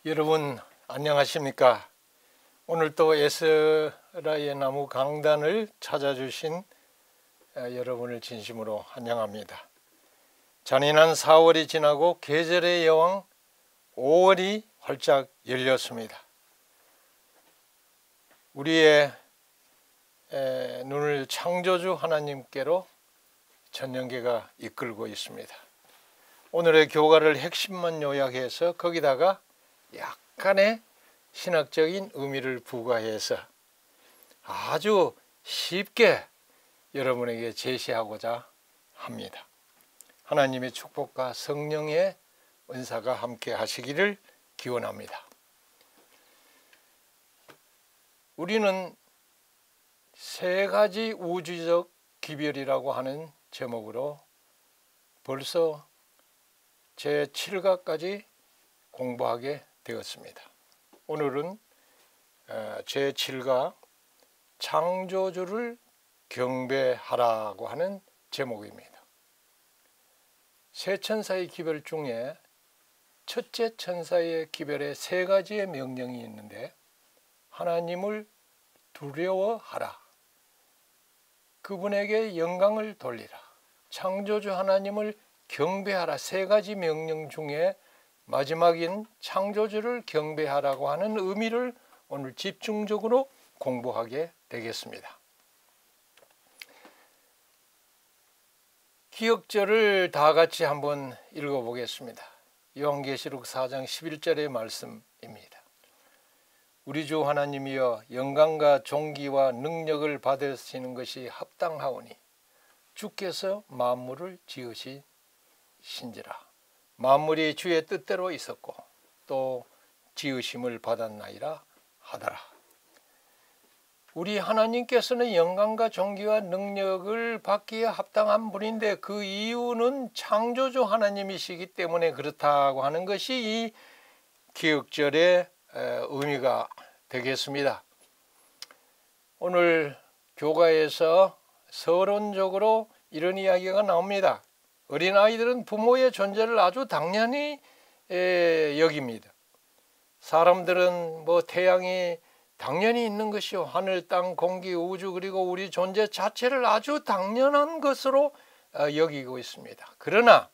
여러분 안녕하십니까? 오늘 또 에스라의 나무 강단을 찾아주신 여러분을 진심으로 환영합니다. 잔인한 4월이 지나고 계절의 여왕 5월이 활짝 열렸습니다. 우리의 눈을 창조주 하나님께로 전년계가 이끌고 있습니다. 오늘의 교가를 핵심만 요약해서 거기다가 약간의 신학적인 의미를 부과해서 아주 쉽게 여러분에게 제시하고자 합니다. 하나님의 축복과 성령의 은사가 함께 하시기를 기원합니다. 우리는 세 가지 우주적 기별이라고 하는 제목으로 벌써 제7가까지 공부하게 되었습니다. 오늘은 제7가 창조주를 경배하라고 하는 제목입니다. 세 천사의 기별 중에 첫째 천사의 기별에 세 가지의 명령이 있는데, 하나님을 두려워하라, 그분에게 영광을 돌리라, 창조주 하나님을 경배하라, 세 가지 명령 중에 마지막인 창조주를 경배하라고 하는 의미를 오늘 집중적으로 공부하게 되겠습니다. 기억절을 다 같이 한번 읽어보겠습니다. 요한계시록 4장 11절의 말씀입니다. 우리 주 하나님이여, 영광과 존귀와 능력을 받으시는 것이 합당하오니 주께서 만물을 지으신지라. 만물이 주의 뜻대로 있었고 또 지으심을 받았나이다 하더라. 우리 하나님께서는 영광과 존귀와 능력을 받기에 합당한 분인데, 그 이유는 창조주 하나님이시기 때문에 그렇다고 하는 것이 이 기억절의 의미가 되겠습니다. 오늘 교가에서 서론적으로 이런 이야기가 나옵니다. 어린아이들은 부모의 존재를 아주 당연히 여깁니다. 사람들은 태양이 당연히 있는 것이요, 하늘, 땅, 공기, 우주, 그리고 우리 존재 자체를 아주 당연한 것으로 여기고 있습니다. 그러나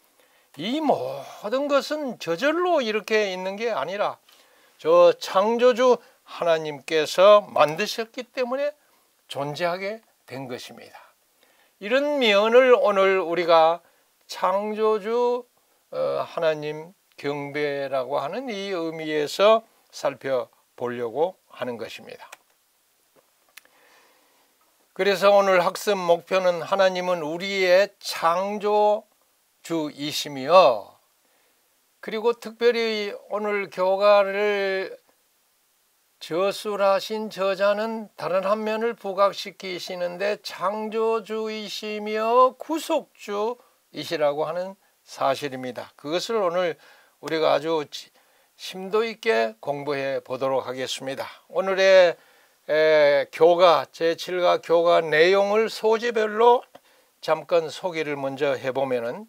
이 모든 것은 저절로 이렇게 있는 게 아니라 저 창조주 하나님께서 만드셨기 때문에 존재하게 된 것입니다. 이런 면을 오늘 우리가 창조주 하나님 경배라고 하는 이 의미에서 살펴보려고 하는 것입니다. 그래서 오늘 학습 목표는 하나님은 우리의 창조주이시며, 그리고 특별히 오늘 교가를 저술하신 저자는 다른 한 면을 부각시키시는데, 창조주이시며 구속주이시라고 하는 사실입니다. 그것을 오늘 우리가 아주 심도 있게 공부해 보도록 하겠습니다. 오늘의 교가, 제7가 교가 내용을 소재별로 잠깐 소개를 먼저 해보면은,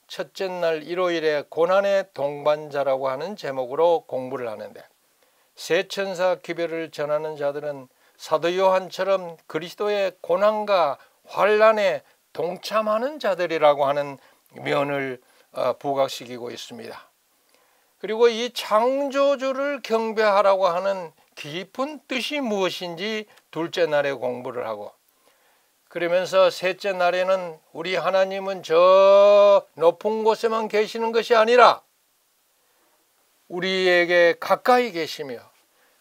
첫째 날 일요일에 고난의 동반자라고 하는 제목으로 공부를 하는데, 세 천사 기별을 전하는 자들은 사도 요한처럼 그리스도의 고난과 환난에 동참하는 자들이라고 하는 면을 부각시키고 있습니다. 그리고 이 창조주를 경배하라고 하는 깊은 뜻이 무엇인지 둘째 날에 공부를 하고, 그러면서 셋째 날에는 우리 하나님은 저 높은 곳에만 계시는 것이 아니라 우리에게 가까이 계시며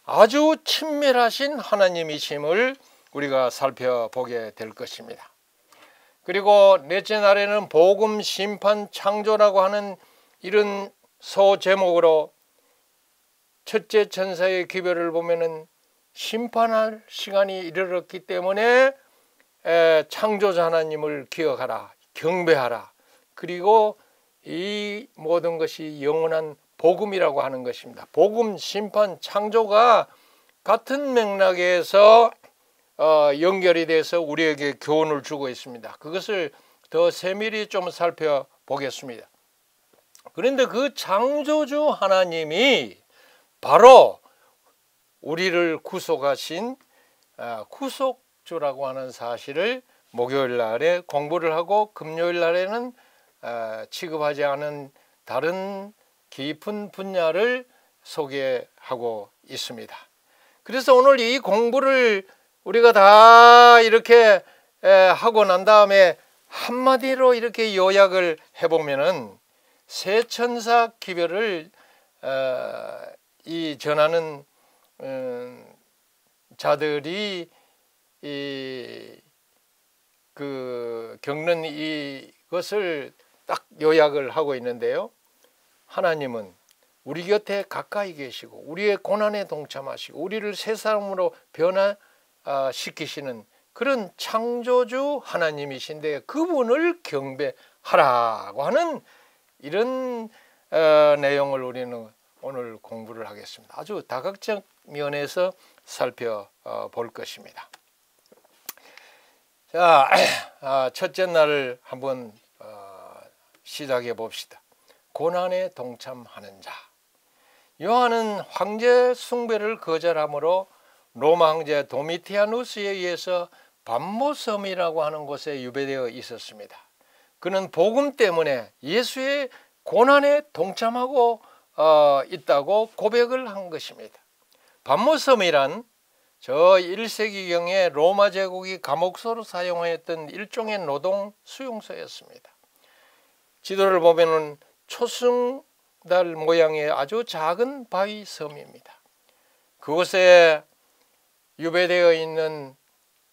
아주 친밀하신 하나님이심을 우리가 살펴보게 될 것입니다. 그리고 넷째 날에는 복음, 심판, 창조라고 하는 이런 소제목으로 첫째 천사의 기별을 보면은 심판할 시간이 이르렀기 때문에 창조자 하나님을 기억하라, 경배하라, 그리고 이 모든 것이 영원한 복음이라고 하는 것입니다. 복음, 심판, 창조가 같은 맥락에서 연결이 돼서 우리에게 교훈을 주고 있습니다. 그것을 더 세밀히 좀 살펴보겠습니다. 그런데 그 창조주 하나님이 바로 우리를 구속하신 구속주라고 하는 사실을 목요일 날에 공부를 하고 금요일 날에는 취급하지 않은 다른 깊은 분야를 소개하고 있습니다. 그래서 오늘 이 공부를 우리가 다 이렇게 하고 난 다음에 한마디로 이렇게 요약을 해보면은 새 천사 기별을 이 전하는 자들이 겪는 이것을 딱 요약을 하고 있는데요. 하나님은 우리 곁에 가까이 계시고 우리의 고난에 동참하시고 우리를 새 사람으로 변화시키시는 그런 창조주 하나님이신데 그분을 경배하라고 하는 이런 내용을 우리는 오늘 공부를 하겠습니다. 아주 다각적 면에서 살펴볼 것입니다. 자, 첫째 날을 한번 시작해 봅시다. 고난에 동참하는 자. 요한은 황제 숭배를 거절함으로 로마 황제 도미티아누스에 의해서 밤모섬이라고 하는 곳에 유배되어 있었습니다. 그는 복음 때문에 예수의 고난에 동참하고 있다고 고백을 한 것입니다. 밤모섬이란 저 1세기경에 로마 제국이 감옥소로 사용했던 일종의 노동 수용소였습니다. 지도를 보면은 초승달 모양의 아주 작은 바위 섬입니다. 그곳에 유배되어 있는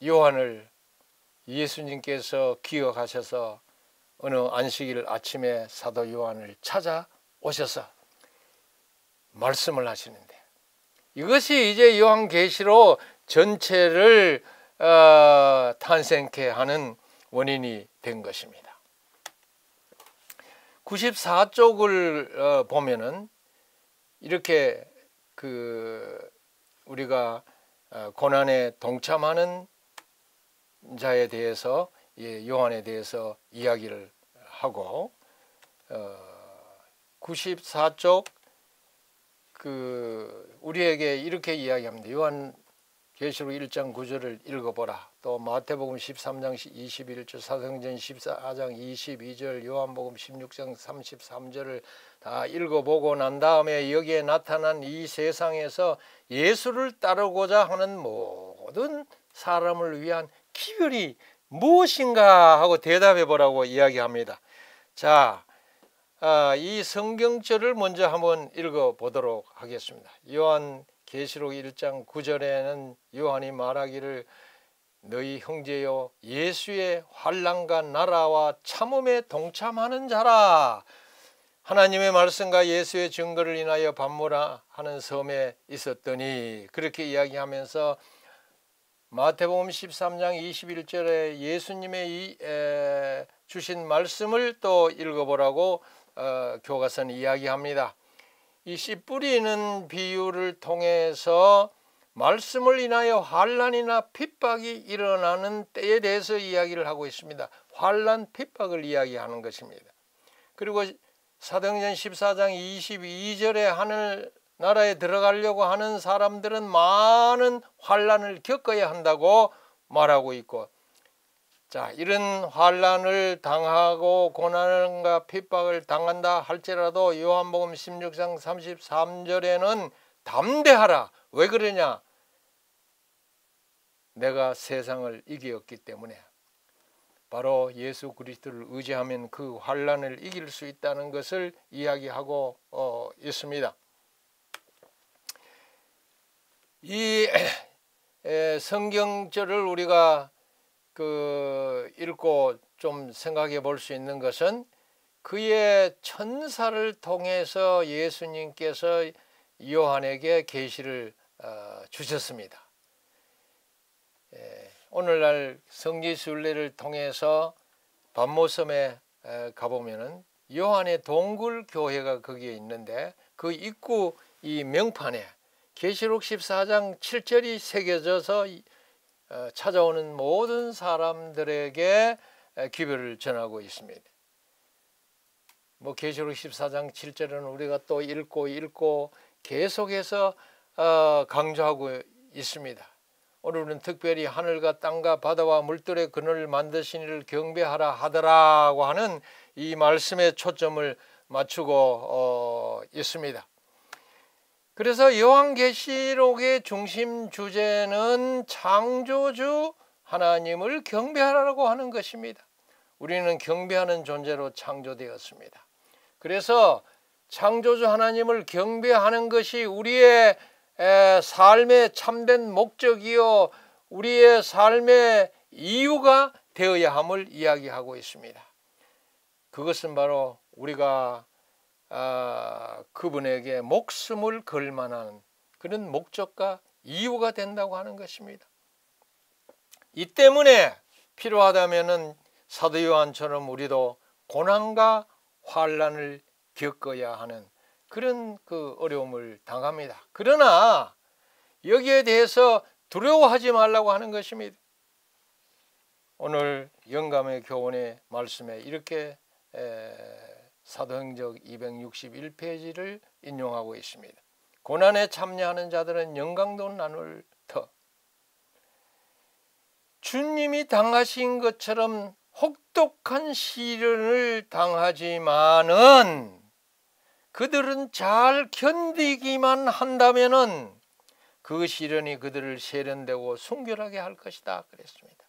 요한을 예수님께서 기억하셔서 어느 안식일 아침에 사도 요한을 찾아오셔서 말씀을 하시는데 이것이 이제 요한계시록 전체를 탄생케 하는 원인이 된 것입니다. 94쪽을 보면은 이렇게 우리가 고난에 동참하는 자에 대해서 요한에 대해서 이야기를 하고 94쪽 우리에게 이렇게 이야기합니다. 요한계시록 1장 9절을 읽어보라. 또 마태복음 13장 21절, 사도행전 14장 22절, 요한복음 16장 33절을 다 읽어보고 난 다음에 여기에 나타난 이 세상에서 예수를 따르고자 하는 모든 사람을 위한 기별이 무엇인가 하고 대답해 보라고 이야기합니다. 자, 이 성경절을 먼저 한번 읽어보도록 하겠습니다. 요한계시록 1장 9절에는 요한이 말하기를 너희 형제여 예수의 환난과 나라와 참음에 동참하는 자라. 하나님의 말씀과 예수의 증거를 인하여 밤모라 하는 섬에 있었더니 그렇게 이야기하면서 마태복음 13장 21절에 예수님의 주신 말씀을 또 읽어보라고 교과서는 이야기합니다. 이 씨 뿌리는 비유를 통해서 말씀을 인하여 환난이나 핍박이 일어나는 때에 대해서 이야기를 하고 있습니다. 환난, 핍박을 이야기하는 것입니다. 그리고 사도행전 14장 22절에 하늘나라에 들어가려고 하는 사람들은 많은 환난을 겪어야 한다고 말하고 있고, 자, 이런 환난을 당하고 고난과 핍박을 당한다 할지라도 요한복음 16장 33절에는 담대하라. 왜 그러냐? 내가 세상을 이겼기 때문에. 바로 예수 그리스도를 의지하면 그 환난을 이길 수 있다는 것을 이야기하고 있습니다. 이 성경절을 우리가 읽고 좀 생각해 볼 수 있는 것은 그의 천사를 통해서 예수님께서 요한에게 계시를 주셨습니다. 오늘날 성지순례를 통해서 밤모섬에 가보면은 요한의 동굴 교회가 거기에 있는데 그 입구 이 명판에 계시록 14장 7절이 새겨져서 찾아오는 모든 사람들에게 기별을 전하고 있습니다. 뭐 계시록 14장 7절은 우리가 또 읽고 계속해서 강조하고 있습니다. 오늘은 특별히 하늘과 땅과 바다와 물들의 그늘을 만드신 이를 경배하라 하더라고 하는 이 말씀에 초점을 맞추고 있습니다. 그래서 요한계시록의 중심 주제는 창조주 하나님을 경배하라고 하는 것입니다. 우리는 경배하는 존재로 창조되었습니다. 그래서 창조주 하나님을 경배하는 것이 우리의 삶의 참된 목적이요 우리의 삶의 이유가 되어야 함을 이야기하고 있습니다. 그것은 바로 우리가 그분에게 목숨을 걸 만한 그런 목적과 이유가 된다고 하는 것입니다. 이 때문에 필요하다면은 사도 요한처럼 우리도 고난과 환난을 겪어야 하는 그런 그 어려움을 당합니다. 그러나 여기에 대해서 두려워하지 말라고 하는 것입니다. 오늘 영감의 교훈의 말씀에 이렇게 사도행적 261페이지를 인용하고 있습니다. 고난에 참여하는 자들은 영광도 나눌 터. 주님이 당하신 것처럼 혹독한 시련을 당하지만은 그들은 잘 견디기만 한다면은 그 시련이 그들을 세련되고 순결하게 할 것이다 그랬습니다.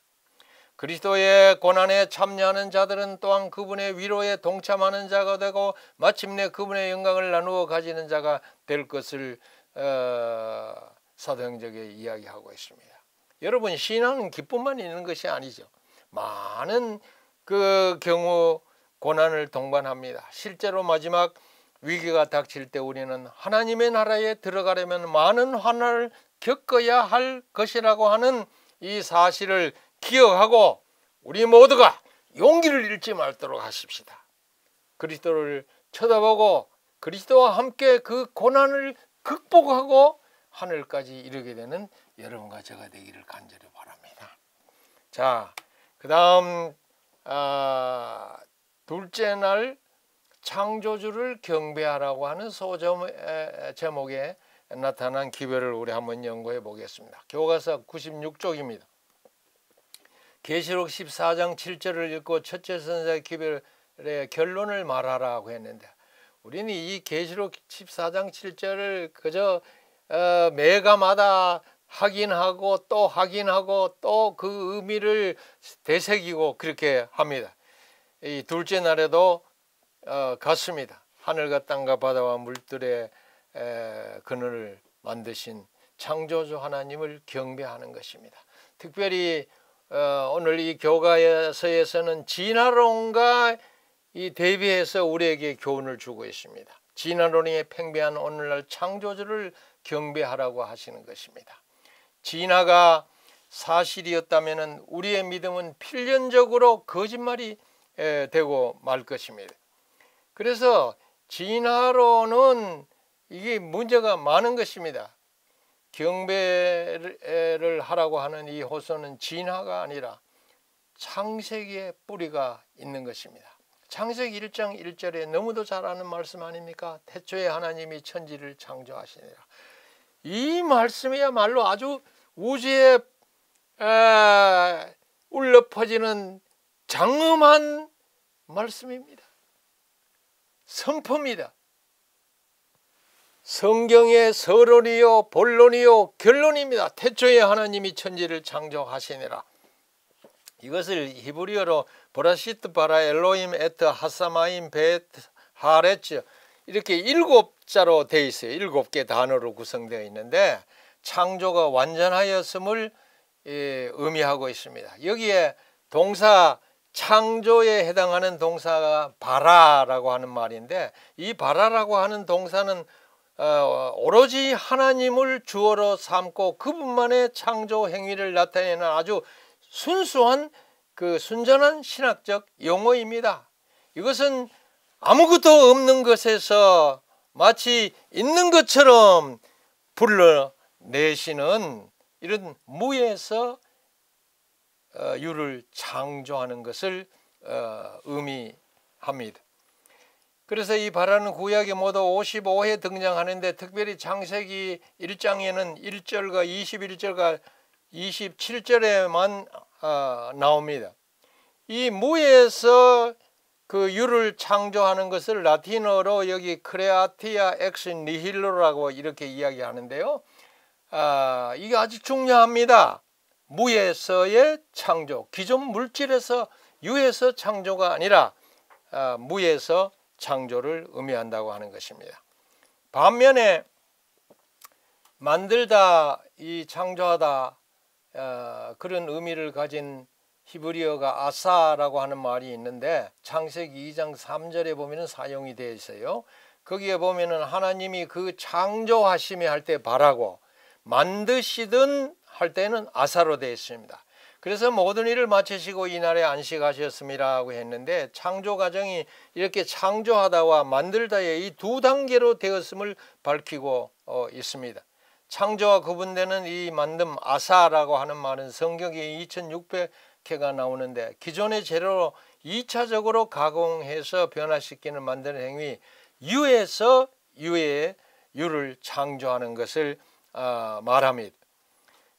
그리스도의 고난에 참여하는 자들은 또한 그분의 위로에 동참하는 자가 되고 마침내 그분의 영광을 나누어 가지는 자가 될 것을 사도행적에 이야기하고 있습니다. 여러분, 신앙은 기쁨만 있는 것이 아니죠. 많은 그 경우 고난을 동반합니다. 실제로 마지막 위기가 닥칠 때 우리는 하나님의 나라에 들어가려면 많은 환난을 겪어야 할 것이라고 하는 이 사실을 기억하고 우리 모두가 용기를 잃지 말도록 하십시다. 그리스도를 쳐다보고 그리스도와 함께 그 고난을 극복하고 하늘까지 이르게 되는 여러분과 제가 되기를 간절히 바랍니다. 자, 그 다음 둘째 날 창조주를 경배하라고 하는 소점 제목에 나타난 기별을 우리 한번 연구해 보겠습니다. 교과서 96쪽입니다. 계시록 14장 7절을 읽고 첫째 선자의 기별의 결론을 말하라고 했는데 우리는 이 계시록 14장 7절을 그저 매가마다 확인하고 또 확인하고 또 그 의미를 되새기고 그렇게 합니다. 이 둘째 날에도 같습니다. 하늘과 땅과 바다와 물들의 그늘을 만드신 창조주 하나님을 경배하는 것입니다. 특별히 오늘 이 교과서에서는 진화론과 이 대비해서 우리에게 교훈을 주고 있습니다. 진화론이 팽배한 오늘날 창조주를 경배하라고 하시는 것입니다. 진화가 사실이었다면 우리의 믿음은 필연적으로 거짓말이 되고 말 것입니다. 그래서 진화론은 이게 문제가 많은 것입니다. 경배를 하라고 하는 이 호소는 진화가 아니라 창세기의 뿌리가 있는 것입니다. 창세기 1장 1절에 너무도 잘 아는 말씀 아닙니까? 태초에 하나님이 천지를 창조하시니라. 이 말씀이야말로 아주 우주에 울려 퍼지는 장엄한 말씀입니다. 선포입니다. 성경의 서론이요 본론이요 결론입니다. 태초에 하나님이 천지를 창조하시니라. 이것을 히브리어로 브라시트 바라 엘로임 에트 하사마임 베트 하레츠 이렇게 7자로 되어 있어요. 7개 단어로 구성되어 있는데 창조가 완전하였음을 의미하고 있습니다. 여기에 동사 창조에 해당하는 동사가 바라라고 하는 말인데 이 바라라고 하는 동사는 오로지 하나님을 주어로 삼고 그분만의 창조 행위를 나타내는 아주 순수한 그 순전한 신학적 용어입니다. 이것은 아무것도 없는 것에서 마치 있는 것처럼 불러내시는 이런 무에서 유를 창조하는 것을 의미합니다. 그래서 이 바라는 구약에 모두 55회 등장하는데 특별히 창세기 1장에는 1절과 21절과 27절에만 나옵니다. 이 무에서 그 유를 창조하는 것을 라틴어로 여기 크레아티아 엑스 니힐로라고 이렇게 이야기하는데요. 이게 아주 중요합니다. 무에서의 창조, 기존 물질에서 유에서 창조가 아니라 무에서 창조를 의미한다고 하는 것입니다. 반면에 만들다, 이 창조하다 그런 의미를 가진 히브리어가 아사라고 하는 말이 있는데 창세기 2장 3절에 보면 사용이 되어 있어요. 거기에 보면 하나님이 그 창조하심에 할 때 바라고 만드시든 할 때는 아사로 되어 있습니다. 그래서 모든 일을 마치시고 이날에 안식하셨음이라고 했는데 창조 과정이 이렇게 창조하다와 만들다의 이 두 단계로 되었음을 밝히고 있습니다. 창조와 구분되는 이 만듦 아사라고 하는 말은 성경에 2600회가 나오는데 기존의 재료로 2차적으로 가공해서 변화시키는 만드는 행위 유에서 유의 유를 창조하는 것을 말합니다.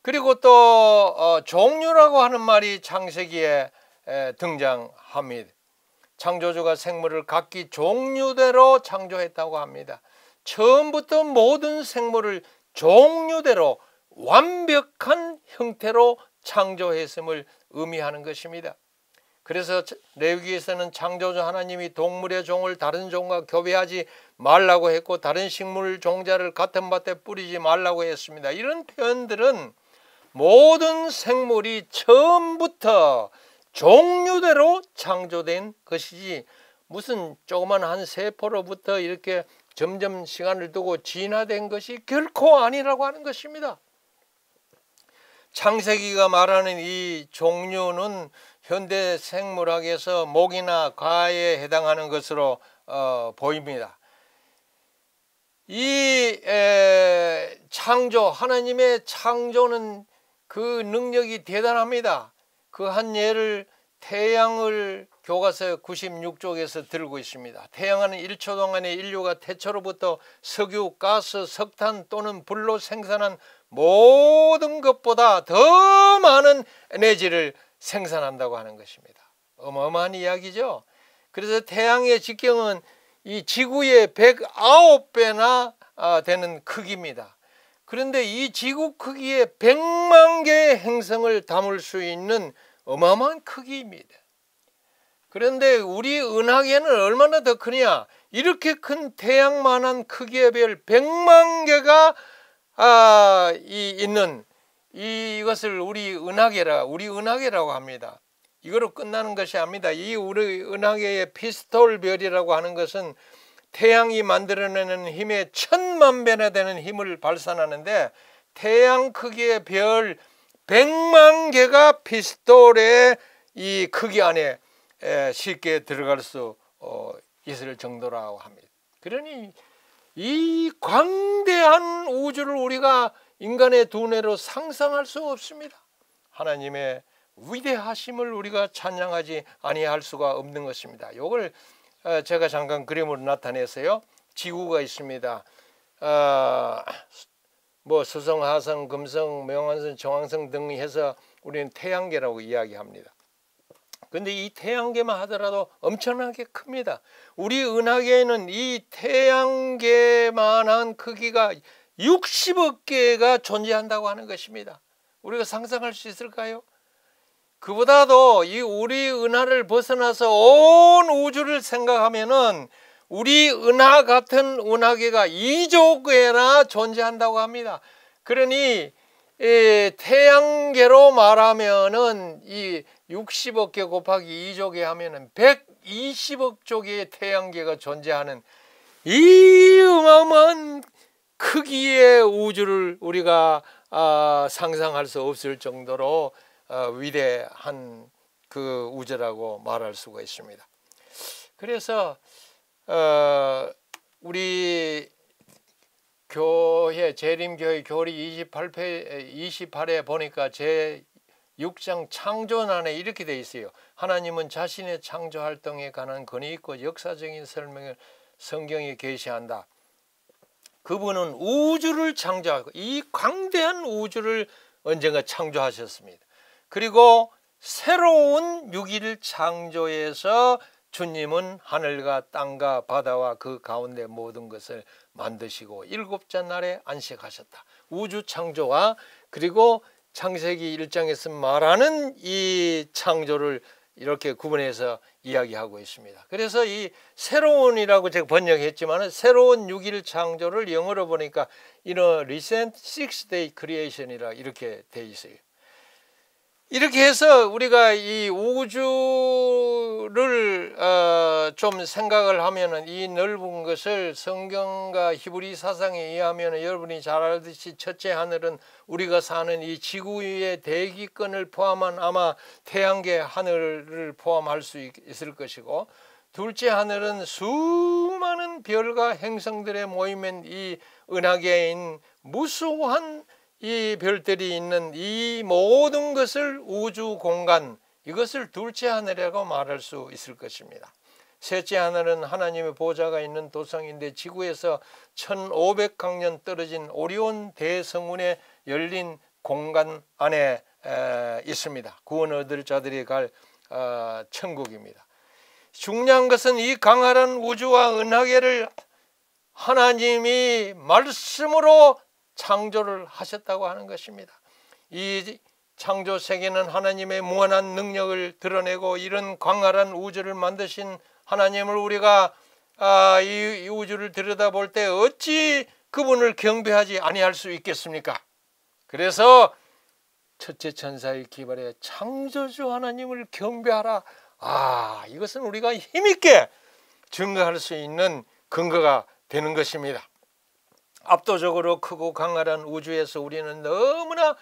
그리고 또 종류라고 하는 말이 창세기에 등장합니다. 창조주가 생물을 각기 종류대로 창조했다고 합니다. 처음부터 모든 생물을 종류대로 완벽한 형태로 창조했음을 의미하는 것입니다. 그래서 레위기에서는 창조주 하나님이 동물의 종을 다른 종과 교배하지 말라고 했고 다른 식물 종자를 같은 밭에 뿌리지 말라고 했습니다. 이런 표현들은 모든 생물이 처음부터 종류대로 창조된 것이지 무슨 조그만 한 세포로부터 이렇게 점점 시간을 두고 진화된 것이 결코 아니라고 하는 것입니다. 창세기가 말하는 이 종류는 현대 생물학에서 목이나 가에 해당하는 것으로 보입니다. 이 창조, 하나님의 창조는 그 능력이 대단합니다. 그 한 예를 태양을 교과서 96쪽에서 들고 있습니다. 태양은 1초 동안에 인류가 태초로부터 석유, 가스, 석탄 또는 불로 생산한 모든 것보다 더 많은 에너지를 생산한다고 하는 것입니다. 어마어마한 이야기죠. 그래서 태양의 직경은 이 지구의 109배나 되는 크기입니다. 그런데 이 지구 크기의 100만 개의 행성을 담을 수 있는 어마어마한 크기입니다. 그런데 우리 은하계는 얼마나 더 크냐? 이렇게 큰 태양만한 크기의 별 100만 개가 있는 이것을 우리 은하계라고 합니다. 이거로 끝나는 것이 아닙니다. 이 우리 은하계의 피스톨 별이라고 하는 것은 태양이 만들어내는 힘의 1000만 배나 되는 힘을 발산하는데 태양 크기의 별 100만 개가 피스톨의 이 크기 안에 쉽게 들어갈 수 있을 정도라고 합니다. 그러니 이 광대한 우주를 우리가 인간의 두뇌로 상상할 수 없습니다. 하나님의 위대하심을 우리가 찬양하지 아니할 수가 없는 것입니다. 이걸 제가 잠깐 그림으로 나타내서요. 지구가 있습니다. 뭐 수성, 하성, 금성, 명왕성, 정왕성 등 해서 우리는 태양계라고 이야기합니다. 근데 이 태양계만 하더라도 엄청나게 큽니다. 우리 은하계에는 이 태양계만한 크기가 60억 개가 존재한다고 하는 것입니다. 우리가 상상할 수 있을까요? 그보다도 이 우리 은하를 벗어나서 온 우주를 생각하면은 우리 은하 같은 은하계가 2조 개나 존재한다고 합니다. 그러니 태양계로 말하면은 이 60억 개 곱하기 2조 개 하면은 120억 조개의 태양계가 존재하는 이 어마어마한 크기의 우주를 우리가 상상할 수 없을 정도로 위대한 그 우주라고 말할 수가 있습니다. 그래서 우리 교회 재림교회 교리 28회 보니까 제 6장 창조난에 이렇게 돼 있어요. 하나님은 자신의 창조 활동에 관한 권위 있고 역사적인 설명을 성경에 계시한다. 그분은 우주를 창조하고 이 광대한 우주를 언젠가 창조하셨습니다. 그리고 새로운 6일 창조에서 주님은 하늘과 땅과 바다와 그 가운데 모든 것을 만드시고 일곱째 날에 안식하셨다. 우주 창조와 그리고 창세기 1장에서 말하는 이 창조를 이렇게 구분해서 이야기하고 있습니다. 그래서 이 새로운이라고 제가 번역했지만 새로운 6일 창조를 영어로 보니까 recent six day creation이라 이렇게 돼 있어요. 이렇게 해서 우리가 이 우주를 좀 생각을 하면은 이 넓은 것을 성경과 히브리 사상에 의하면 여러분이 잘 알듯이 첫째 하늘은 우리가 사는 이 지구 위의 대기권을 포함한 아마 태양계 하늘을 포함할 수 있을 것이고, 둘째 하늘은 수많은 별과 행성들의 모임인 이 은하계인 무수한 이 별들이 있는 이 모든 것을 우주 공간, 이것을 둘째 하늘이라고 말할 수 있을 것입니다. 셋째 하늘은 하나님의 보좌가 있는 도성인데 지구에서 1500광년 떨어진 오리온 대성운에 열린 공간 안에 있습니다. 구원 얻을 자들이 갈 천국입니다. 중요한 것은 이 강활한 우주와 은하계를 하나님이 말씀으로 창조를 하셨다고 하는 것입니다. 이 창조 세계는 하나님의 무한한 능력을 드러내고 이런 광활한 우주를 만드신 하나님을 우리가 이 우주를 들여다볼 때 어찌 그분을 경배하지 아니할 수 있겠습니까? 그래서 첫째 천사의 기발에 창조주 하나님을 경배하라. 이것은 우리가 힘있게 증거할 수 있는 근거가 되는 것입니다. 압도적으로 크고 강렬한 우주에서 우리는 너무나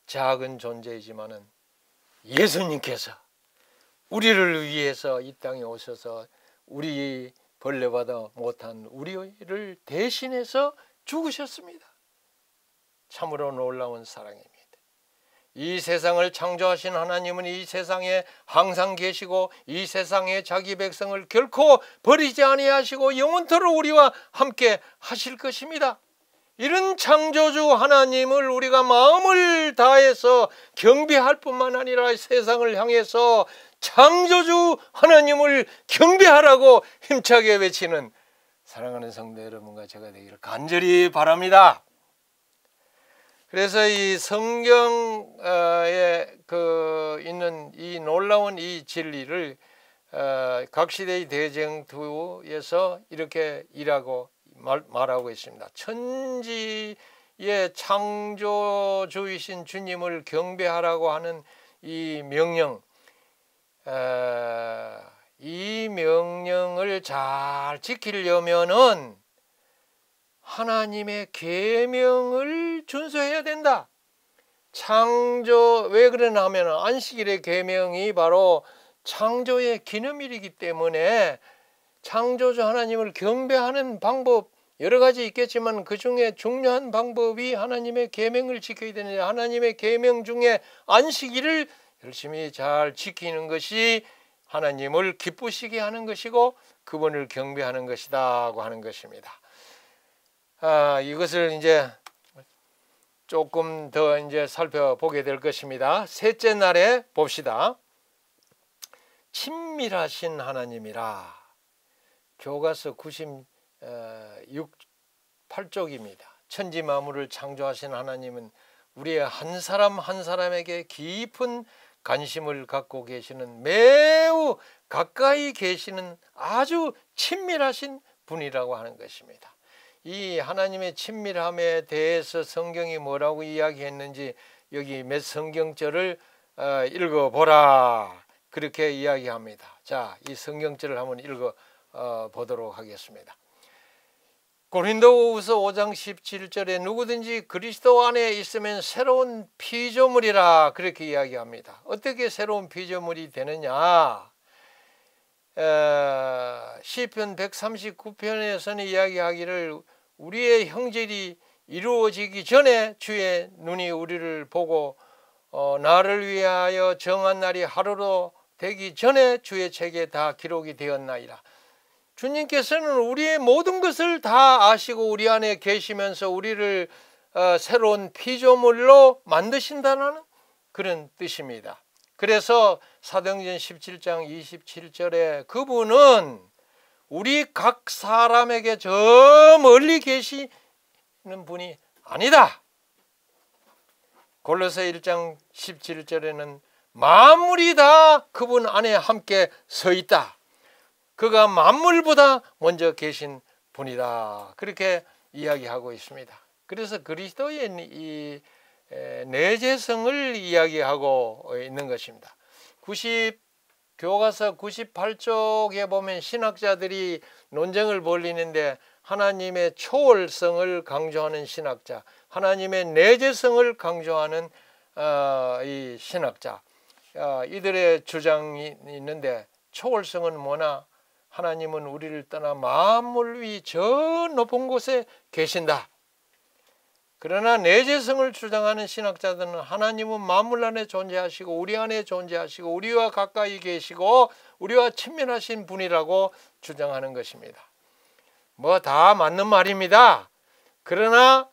작은 존재이지만은 예수님께서 우리를 위해서 이 땅에 오셔서 우리 벌레받아 못한 우리를 대신해서 죽으셨습니다. 참으로 놀라운 사랑입니다. 이 세상을 창조하신 하나님은 이 세상에 항상 계시고 이 세상에 자기 백성을 결코 버리지 아니하시고 영원토록 우리와 함께 하실 것입니다. 이런 창조주 하나님을 우리가 마음을 다해서 경배할 뿐만 아니라 세상을 향해서 창조주 하나님을 경배하라고 힘차게 외치는 사랑하는 성도 여러분과 제가 되기를 간절히 바랍니다. 그래서 이 성경에 있는 이 놀라운 이 진리를 각 시대의 대쟁투에서 이렇게 말하고 있습니다. 천지의 창조주이신 주님을 경배하라고 하는 이 명령, 이 명령을 잘 지키려면은 하나님의 계명을 준수해야 된다. 왜 그러나 하면 안식일의 계명이 바로 창조의 기념일이기 때문에 창조주 하나님을 경배하는 방법 여러 가지 있겠지만 그 중에 중요한 방법이 하나님의 계명을 지켜야 되는데, 하나님의 계명 중에 안식일을 열심히 잘 지키는 것이 하나님을 기쁘시게 하는 것이고 그분을 경배하는 것이다고 하는 것입니다. 이것을 이제 조금 더 이제 살펴보게 될 것입니다. 셋째 날에 봅시다. 친밀하신 하나님이라. 교가서 98쪽입니다. 천지 만물을 창조하신 하나님은 우리의 한 사람 한 사람에게 깊은 관심을 갖고 계시는, 매우 가까이 계시는 아주 친밀하신 분이라고 하는 것입니다. 이 하나님의 친밀함에 대해서 성경이 뭐라고 이야기했는지 여기 몇 성경절을 읽어보라 그렇게 이야기합니다. 자, 이 성경절을 한번 읽어보도록 하겠습니다. 고린도후서 5장 17절에 누구든지 그리스도 안에 있으면 새로운 피조물이라 그렇게 이야기합니다. 어떻게 새로운 피조물이 되느냐? 시편 139편에서는 이야기하기를 우리의 형제들이 이루어지기 전에 주의 눈이 우리를 보고 나를 위하여 정한 날이 하루로 되기 전에 주의 책에 다 기록이 되었나이다. 주님께서는 우리의 모든 것을 다 아시고 우리 안에 계시면서 우리를 새로운 피조물로 만드신다는 그런 뜻입니다. 그래서 사도행전 17장 27절에 그분은 우리 각 사람에게 저 멀리 계시는 분이 아니다. 골로새 1장 17절에는 만물이 다 그분 안에 함께 서 있다. 그가 만물보다 먼저 계신 분이다. 그렇게 이야기하고 있습니다. 그래서 그리스도의 이 내재성을 이야기하고 있는 것입니다. 교과서 98쪽에 보면 신학자들이 논쟁을 벌이는데 하나님의 초월성을 강조하는 신학자, 하나님의 내재성을 강조하는 이 신학자, 이들의 주장이 있는데 초월성은 뭐나? 하나님은 우리를 떠나 만물 위 저 높은 곳에 계신다. 그러나 내재성을 주장하는 신학자들은 하나님은 만물 안에 존재하시고 우리 안에 존재하시고 우리와 가까이 계시고 우리와 친밀하신 분이라고 주장하는 것입니다. 뭐 다 맞는 말입니다. 그러나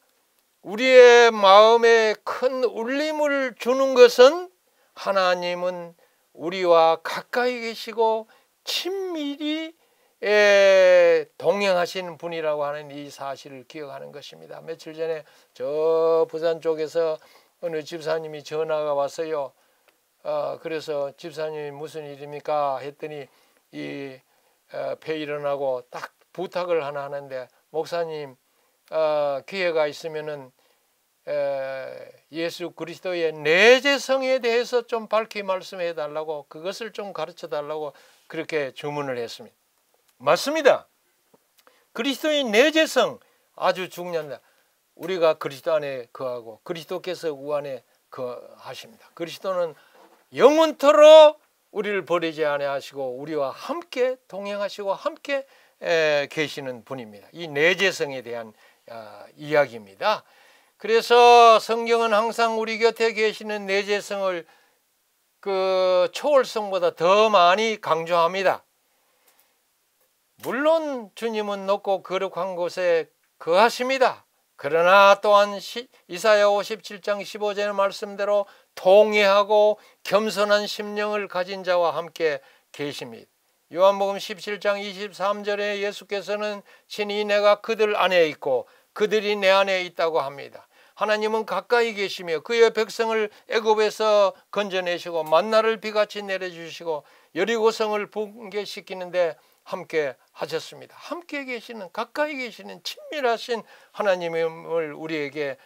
우리의 마음에 큰 울림을 주는 것은 하나님은 우리와 가까이 계시고 친밀히 동행하시는 분이라고 하는 이 사실을 기억하는 것입니다. 며칠 전에 저 부산 쪽에서 어느 집사님이 전화가 왔어요. 그래서 집사님이 무슨 일입니까? 했더니 이 폐 일어나고 딱 부탁을 하나 하는데, 목사님 기회가 있으면은 예수 그리스도의 내재성에 대해서 좀 밝히 말씀해 달라고, 그것을 좀 가르쳐 달라고 그렇게 주문을 했습니다. 맞습니다. 그리스도의 내재성 아주 중요합니다. 우리가 그리스도 안에 거하고 그리스도께서 우리 안에 거하십니다. 그리스도는 영원토록 우리를 버리지 아니하시고 우리와 함께 동행하시고 함께 계시는 분입니다. 이 내재성에 대한 이야기입니다. 그래서 성경은 항상 우리 곁에 계시는 내재성을 그 초월성보다 더 많이 강조합니다. 물론 주님은 높고 거룩한 곳에 거하십니다. 그러나 또한 이사야 57장 15절의 말씀대로 통회하고 겸손한 심령을 가진 자와 함께 계십니다. 요한복음 17장 23절에 예수께서는 친히 내가 그들 안에 있고 그들이 내 안에 있다고 합니다. 하나님은 가까이 계시며 그의 백성을 애굽에서 건져내시고 만나를 비같이 내려주시고 여리고성을 붕괴시키는데 함께 하셨습니다. 함께 계시는, 가까이 계시는 친밀하신 하나님을 우리에게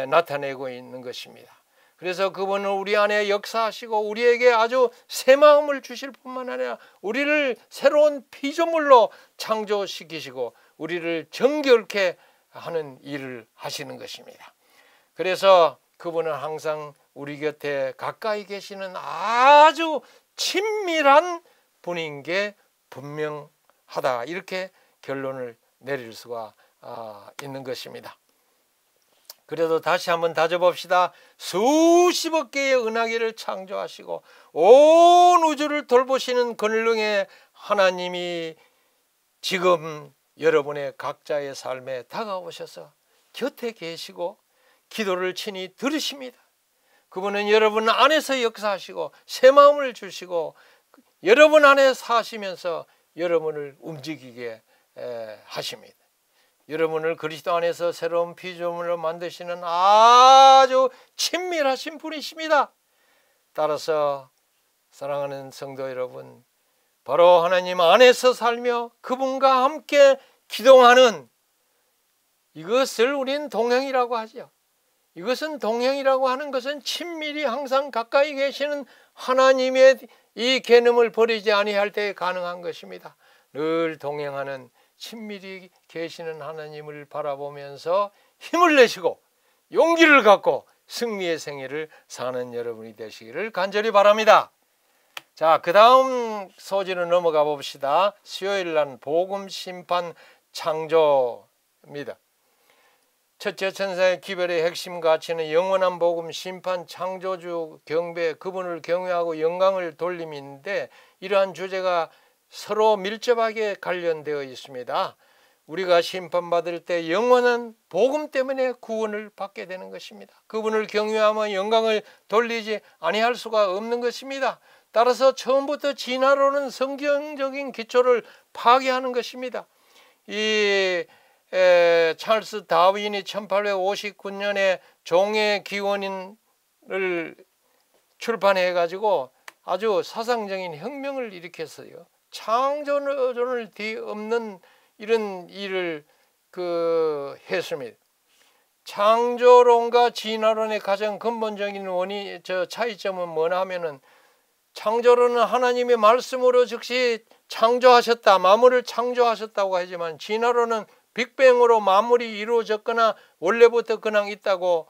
나타내고 있는 것입니다. 그래서 그분은 우리 안에 역사하시고 우리에게 아주 새 마음을 주실 뿐만 아니라 우리를 새로운 피조물로 창조시키시고 우리를 정결케 하는 일을 하시는 것입니다. 그래서 그분은 항상 우리 곁에 가까이 계시는 아주 친밀한 분인 게 분명하다, 이렇게 결론을 내릴 수가 있는 것입니다. 그래도 다시 한번 다져봅시다. 수십억 개의 은하계를 창조하시고 온 우주를 돌보시는 권능의 하나님이 지금 여러분의 각자의 삶에 다가오셔서 곁에 계시고 기도를 친히 들으십니다. 그분은 여러분 안에서 역사하시고 새 마음을 주시고 여러분 안에 사시면서 여러분을 움직이게 하십니다. 여러분을 그리스도 안에서 새로운 피조물로 만드시는 아주 친밀하신 분이십니다. 따라서 사랑하는 성도 여러분, 바로 하나님 안에서 살며 그분과 함께 기동하는 이것을 우리는 동행이라고 하죠. 이것은 동행이라고 하는 것은 친밀히 항상 가까이 계시는 하나님의 이 개념을 버리지 아니할 때 가능한 것입니다. 늘 동행하는 친밀히 계시는 하나님을 바라보면서 힘을 내시고 용기를 갖고 승리의 생애를 사는 여러분이 되시기를 간절히 바랍니다. 자, 그 다음 소지로 넘어가 봅시다. 수요일 날 복음 심판 창조입니다. 첫째 천사의 기별의 핵심 가치는 영원한 복음, 심판, 창조주 경배, 그분을 경외하고 영광을 돌림인데, 이러한 주제가 서로 밀접하게 관련되어 있습니다. 우리가 심판받을 때 영원한 복음 때문에 구원을 받게 되는 것입니다. 그분을 경외하며 영광을 돌리지 아니할 수가 없는 것입니다. 따라서 처음부터 진화론은 성경적인 기초를 파괴하는 것입니다. 찰스 다윈이 1859년에 종의 기원인을 출판해 가지고 아주 사상적인 혁명을 일으켰어요. 창조론을 뒤엎는 이런 일을 했습니다. 창조론과 진화론의 가장 근본적인 차이점은 뭐냐 하면은, 창조론은 하나님의 말씀으로 즉시 창조하셨다, 만물을 창조하셨다고 하지만, 진화론은 빅뱅으로 만물이 이루어졌거나 원래부터 그냥 있다고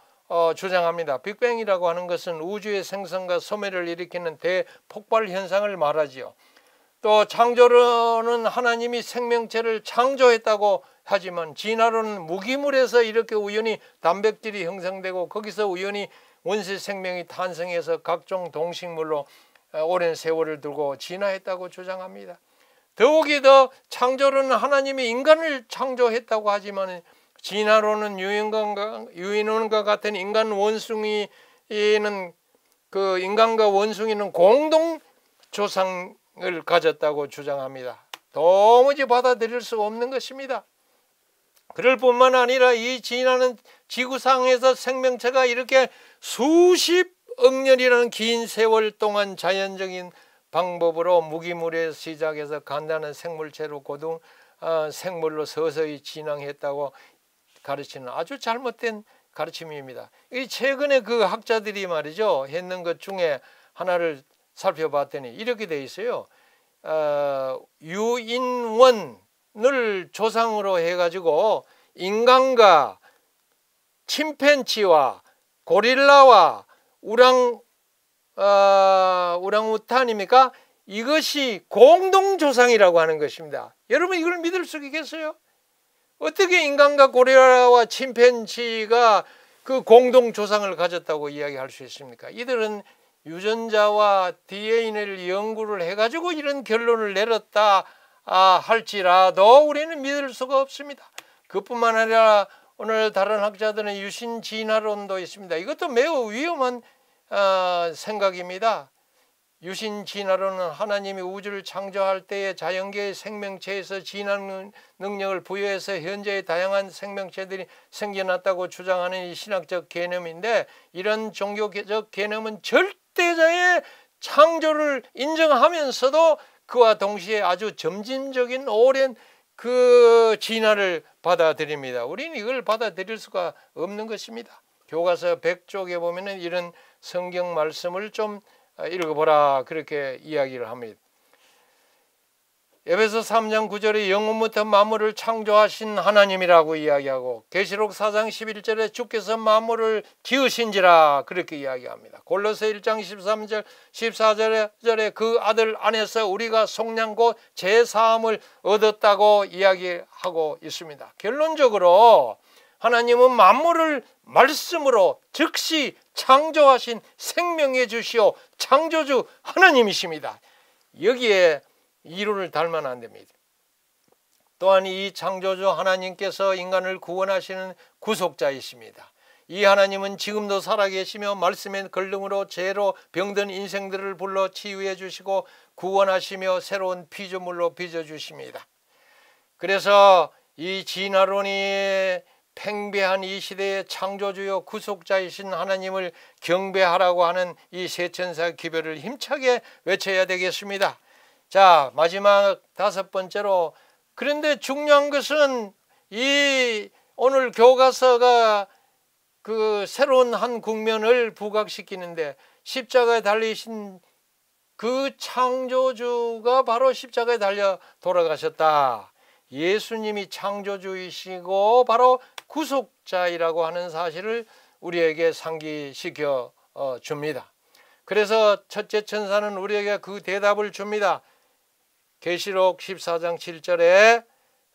주장합니다. 빅뱅이라고 하는 것은 우주의 생성과 소멸을 일으키는 대폭발 현상을 말하지요. 또 창조론은 하나님이 생명체를 창조했다고 하지만, 진화론은 무기물에서 이렇게 우연히 단백질이 형성되고 거기서 우연히 원시 생명이 탄생해서 각종 동식물로 오랜 세월을 두고 진화했다고 주장합니다. 더욱이 더 창조론은 하나님이 인간을 창조했다고 하지만, 진화론은 유인원과 같은 인간과 원숭이는 공동 조상을 가졌다고 주장합니다. 도무지 받아들일 수 없는 것입니다. 그럴 뿐만 아니라 이 진화는 지구상에서 생명체가 이렇게 수십억 년이라는 긴 세월 동안 자연적인 방법으로 무기물에 시작해서 간단한 생물체로 고등 생물로 서서히 진화했다고 가르치는 아주 잘못된 가르침입니다. 최근에 그 학자들이 말이죠, 했는 것 중에 하나를 살펴봤더니 이렇게 돼 있어요. 유인원을 조상으로 해가지고 인간과 침팬지와 고릴라와 우랑우탄입니까? 이것이 공동조상이라고 하는 것입니다. 여러분, 이걸 믿을 수 있겠어요? 어떻게 인간과 고릴라와 침팬지가 그 공동조상을 가졌다고 이야기할 수 있습니까? 이들은 유전자와 DNA를 연구를 해가지고 이런 결론을 내렸다 할지라도 우리는 믿을 수가 없습니다. 그뿐만 아니라 오늘 다른 학자들은 유신진화론도 있습니다. 이것도 매우 위험한 생각입니다. 유신진화론은 하나님이 우주를 창조할 때의 자연계의 생명체에서 진화 능력을 부여해서 현재의 다양한 생명체들이 생겨났다고 주장하는 이 신학적 개념인데, 이런 종교적 개념은 절대자의 창조를 인정하면서도 그와 동시에 아주 점진적인 오랜 그 진화를 받아들입니다. 우리는 이걸 받아들일 수가 없는 것입니다. 교과서 100쪽에 보면은 이런 성경 말씀을 좀 읽어보라, 그렇게 이야기를 합니다. 에베소 3장 9절에 영원부터 만물을 창조하신 하나님이라고 이야기하고, 계시록 4장 11절에 주께서 만물을 지으신지라, 그렇게 이야기합니다. 골로새 1장 13절 14절에 그 아들 안에서 우리가 속량 곧 제사함을 얻었다고 이야기하고 있습니다. 결론적으로 하나님은 만물을 말씀으로 즉시 창조하신 생명의 주시오 창조주 하나님이십니다. 여기에 이론을 달면 안 됩니다. 또한 이 창조주 하나님께서 인간을 구원하시는 구속자이십니다. 이 하나님은 지금도 살아계시며 말씀의 권능으로 죄로 병든 인생들을 불러 치유해 주시고 구원하시며 새로운 피조물로 빚어주십니다. 그래서 이 진화론이 팽배한 이 시대의 창조주요 구속자이신 하나님을 경배하라고 하는 이 세천사 기별을 힘차게 외쳐야 되겠습니다. 자, 마지막 5번째로, 그런데 중요한 것은 이 오늘 교과서가 그 새로운 한 국면을 부각시키는데, 십자가에 달리신 그 창조주가 바로 십자가에 달려 돌아가셨다. 예수님이 창조주이시고 바로 구속자이라고 하는 사실을 우리에게 상기시켜 줍니다. 그래서 첫째 천사는 우리에게 그 대답을 줍니다. 계시록 14장 7절에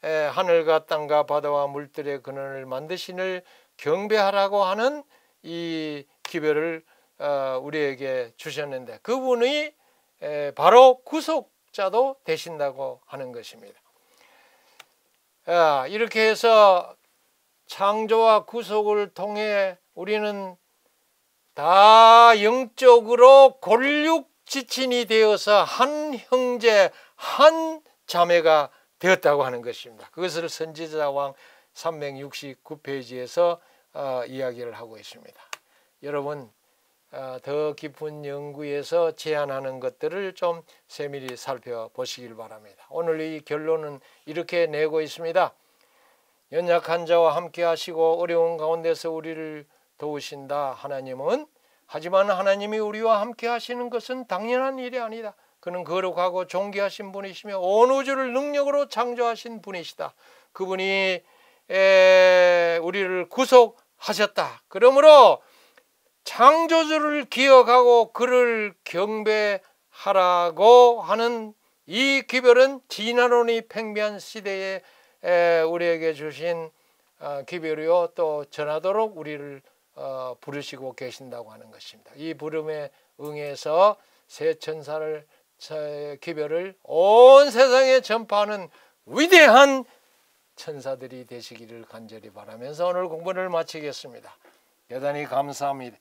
하늘과 땅과 바다와 물들의 근원을 만드시는 경배하라고 하는 이 기별을 우리에게 주셨는데 그분이 바로 구속자도 되신다고 하는 것입니다. 이렇게 해서 창조와 구속을 통해 우리는 다 영적으로 골육지친이 되어서 한 형제 한 자매가 되었다고 하는 것입니다. 그것을 선지자왕 369페이지에서 이야기를 하고 있습니다. 여러분 더 깊은 연구에서 제안하는 것들을 좀 세밀히 살펴보시길 바랍니다. 오늘 이 결론은 이렇게 내고 있습니다. 연약한 자와 함께 하시고 어려운 가운데서 우리를 도우신다 하나님은, 하지만 하나님이 우리와 함께 하시는 것은 당연한 일이 아니다. 그는 거룩하고 존귀하신 분이시며 온 우주를 능력으로 창조하신 분이시다. 그분이 우리를 구속하셨다. 그러므로 창조주를 기억하고 그를 경배하라고 하는 이 기별은 진화론이 팽배한 시대에 우리에게 주신 기별이요, 또 전하도록 우리를 부르시고 계신다고 하는 것입니다. 이 부름에 응해서 새 천사를 기별을 온 세상에 전파하는 위대한 천사들이 되시기를 간절히 바라면서 오늘 공부를 마치겠습니다. 대단히 감사합니다.